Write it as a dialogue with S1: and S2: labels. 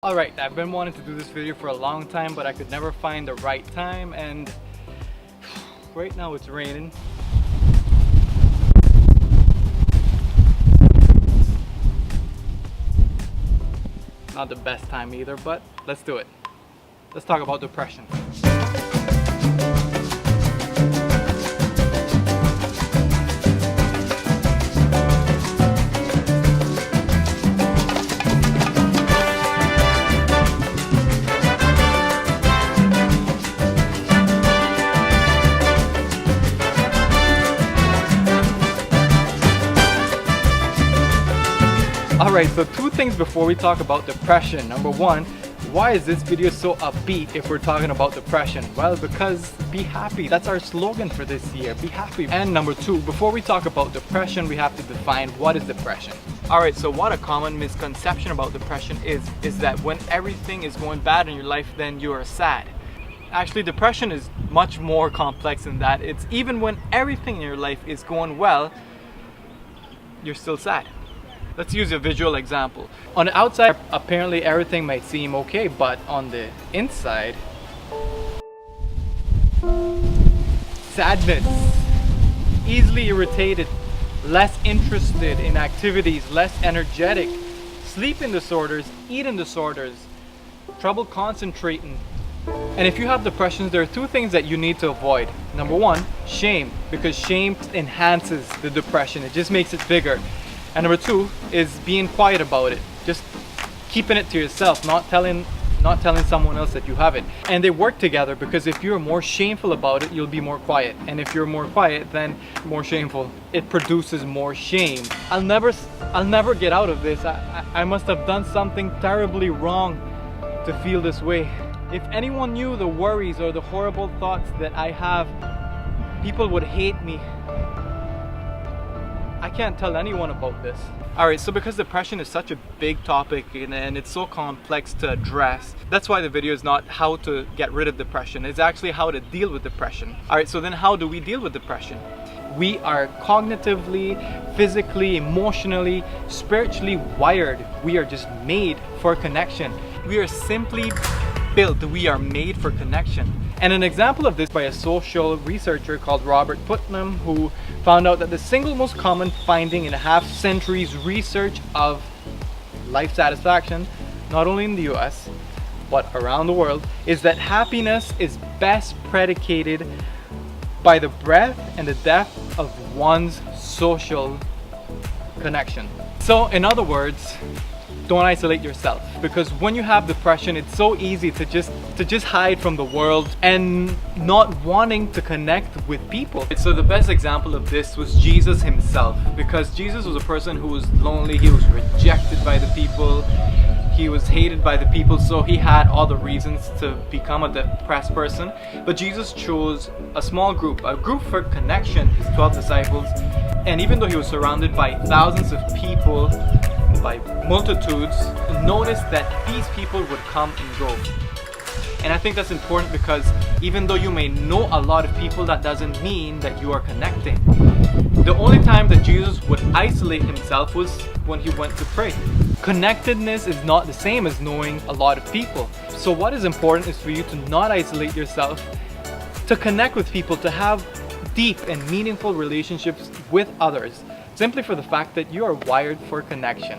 S1: Alright, I've been wanting to do this video for a long time, but I could never find the right time, and right now it's raining. Not the best time either, but let's do it. Let's talk about depression. Alright, so two things before we talk about depression. Number one, why is this video so upbeat if we're talking about depression? Well, because be happy. That's our slogan for this year, be happy. And number two, before we talk about depression, we have to define what is depression. Alright, so what a common misconception about depression is that when everything is going bad in your life, then you are sad. Actually, depression is much more complex than that. It's even when everything in your life is going well, you're still sad. Let's use a visual example. On the outside, apparently everything might seem okay, but on the inside, sadness, easily irritated, less interested in activities, less energetic, sleeping disorders, eating disorders, trouble concentrating. And if you have depression, there are two things that you need to avoid. Number one, shame, because shame enhances the depression. It just makes it bigger. And number two is being quiet about it. Just keeping it to yourself, not telling someone else that you have it. And they work together, because if you're more shameful about it, you'll be more quiet. And if you're more quiet, then more shameful. It produces more shame. I'll never get out of this. I must have done something terribly wrong to feel this way. If anyone knew the worries or the horrible thoughts that I have, people would hate me. I can't tell anyone about this. Alright, so because depression is such a big topic and it's so complex to address, that's why the video is not how to get rid of depression, it's actually how to deal with depression. Alright, so then how do we deal with depression? We are cognitively, physically, emotionally, spiritually wired. We are just made for connection. We are simply built. We are made for connection. And an example of this by a social researcher called Robert Putnam, who found out that the single most common finding in a half-century's research of life satisfaction, not only in the US, but around the world, is that happiness is best predicated by the breadth and the depth of one's social connection. So in other words, don't isolate yourself, because when you have depression, it's so easy to just hide from the world and not wanting to connect with people. So the best example of this was Jesus himself, because Jesus was a person who was lonely, he was rejected by the people, he was hated by the people, so he had all the reasons to become a depressed person. But Jesus chose a small group, a group for connection, his 12 disciples, and even though he was surrounded by thousands of people, by multitudes, notice that these people would come and go. And I think that's important, because even though you may know a lot of people, that doesn't mean that you are connecting. The only time that Jesus would isolate himself was when he went to pray. Connectedness is not the same as knowing a lot of people. So what is important is for you to not isolate yourself, to connect with people, to have deep and meaningful relationships with others, simply for the fact that you are wired for connection.